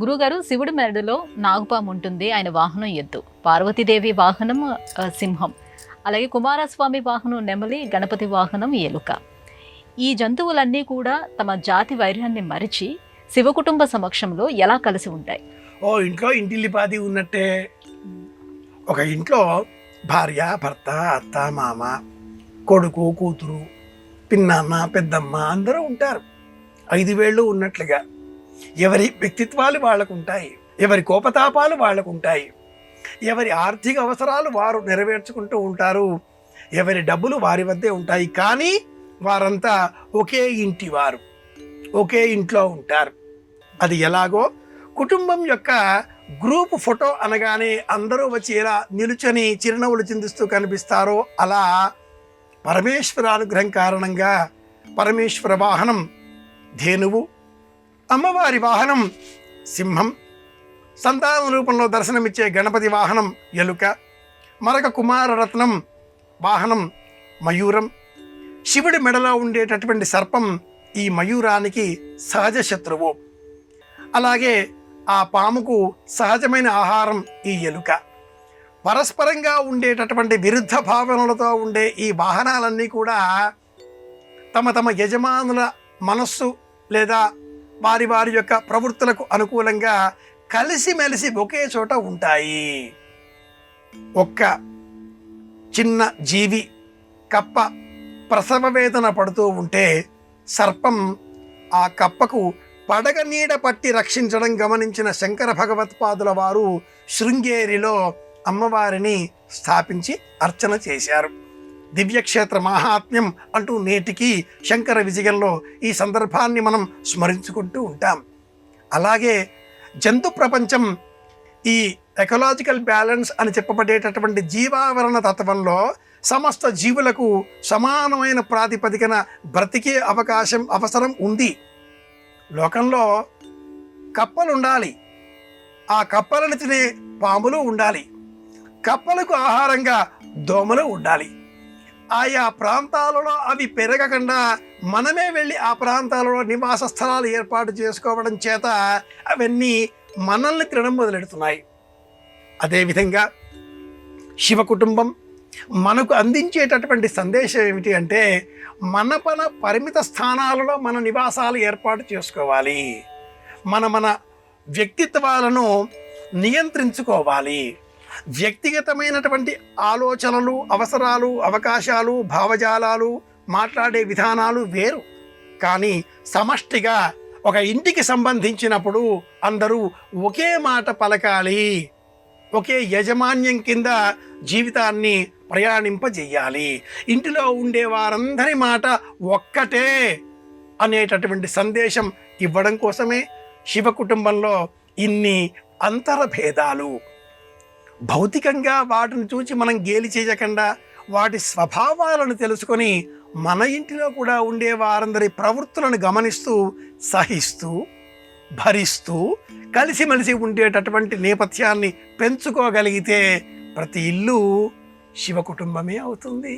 గురుగారు, శివుడి మెడలో నాగుపాము ఉంటుంది, ఆయన వాహనం ఎద్దు. పార్వతీదేవి వాహనం సింహం. అలాగే కుమారస్వామి వాహనం నెమలి, గణపతి వాహనం ఎలుక. ఈ జంతువులన్నీ కూడా తమ జాతి వైర్యాన్ని మరిచి శివ కుటుంబ సమక్షంలో ఎలా కలిసి ఉంటాయి? ఇంట్లో ఇంటిల్లిపాది ఉన్నట్టే. ఒక ఇంట్లో భార్య, భర్త, అత్త, మామ, కొడుకు, కూతురు, పిన్నన్న, పెద్దమ్మ అందరూ ఉంటారు. 5 వేళ్ళు ఉన్నట్లుగా. ఎవరి వ్యక్తిత్వాలు వాళ్ళకు ఉంటాయి, ఎవరి కోపతాపాలు వాళ్ళకు ఉంటాయి, ఎవరి ఆర్థిక అవసరాలు వారు నెరవేర్చుకుంటూ ఉంటారు, ఎవరి డబ్బులు వారి వద్దే ఉంటాయి. కానీ వారంతా ఒకే ఇంటి వారు, ఒకే ఇంట్లో ఉంటారు. అది ఎలాగో కుటుంబం యొక్క గ్రూప్ ఫోటో అనగానే అందరూ వచ్చి ఎలా నిలుచొని చిరునవ్వులు చిందిస్తూ కనిపిస్తారో అలా పరమేశ్వర అనుగ్రహం కారణంగా పరమేశ్వర వాహనం ధేనువు, అమ్మవారి వాహనం సింహం, సంతాన రూపంలో దర్శనమిచ్చే గణపతి వాహనం ఎలుక, మరొక కుమారరత్నం వాహనం మయూరం, శివుడి మెడలో ఉండేటటువంటి సర్పం ఈ మయూరానికి సహజ శత్రువు. అలాగే ఆ పాముకు సహజమైన ఆహారం ఈ ఎలుక. పరస్పరంగా ఉండేటటువంటి విరుద్ధ భావనలతో ఉండే ఈ వాహనాలన్నీ కూడా తమ తమ యజమానుల మనస్సు లేదా వారి వారి యొక్క ప్రవృత్తులకు అనుకూలంగా కలిసిమెలిసి ఒకే చోట ఉంటాయి. ఒక్క చిన్న జీవి కప్ప ప్రసవ వేదన పడుతూ ఉంటే సర్పం ఆ కప్పకు పడగ నీడ పట్టి రక్షించడం గమనించిన శంకర భగవత్పాదుల వారు శృంగేరిలో అమ్మవారిని స్థాపించి అర్చన చేశారు. దివ్యక్షేత్ర మహాత్మ్యం అంటూ నేటికి శంకర విజయంలో ఈ సందర్భాన్ని మనం స్మరించుకుంటూ ఉంటాం. అలాగే జంతు ప్రపంచం ఈ ఎకలాజికల్ బ్యాలెన్స్ అని చెప్పబడేటటువంటి జీవావరణ తత్వంలో సమస్త జీవులకు సమానమైన ప్రాతిపదికన బ్రతికే అవసరం ఉంది. లోకంలో కప్పలు ఉండాలి, ఆ కప్పలను తినే పాములు ఉండాలి, కప్పలకు ఆహారంగా దోమలు ఉండాలి. ఆయా ప్రాంతాలలో అవి పెరగకుండా మనమే వెళ్ళి ఆ ప్రాంతాలలో నివాస స్థలాలు ఏర్పాటు చేసుకోవడం చేత అవన్నీ మనల్ని తినడం మొదలెడుతున్నాయి. అదేవిధంగా శివ కుటుంబం మనకు అందించేటటువంటి సందేశం ఏమిటి అంటే మన పరిమిత స్థానాలలో మన నివాసాలు ఏర్పాటు చేసుకోవాలి, మన వ్యక్తిత్వాలను నియంత్రించుకోవాలి. వ్యక్తిగతమైనటువంటి ఆలోచనలు, అవసరాలు, అవకాశాలు, భావజాలాలు, మాట్లాడే విధానాలు వేరు. కానీ సమష్టిగా ఒక ఇంటికి సంబంధించినప్పుడు అందరూ ఒకే మాట పలకాలి, ఒకే యజమాన్యం కింద జీవితాన్ని ప్రయాణింపజేయాలి. ఇంటిలో ఉండే వారందరి మాట ఒక్కటే అనేటటువంటి సందేశం ఇవ్వడం కోసమే శివ కుటుంబంలో ఇన్ని అంతర్భేదాలు. భౌతికంగా వాటిని చూచి మనం గేలి చేయకుండా వాటి స్వభావాలను తెలుసుకొని మన ఇంటిలో కూడా ఉండే వారందరి ప్రవృత్తులను గమనిస్తూ సహిస్తూ భరిస్తూ కలిసిమెలిసి ఉండేటటువంటి నేపథ్యాన్ని పెంచుకోగలిగితే ప్రతి ఇల్లు శివ కుటుంబమే అవుతుంది.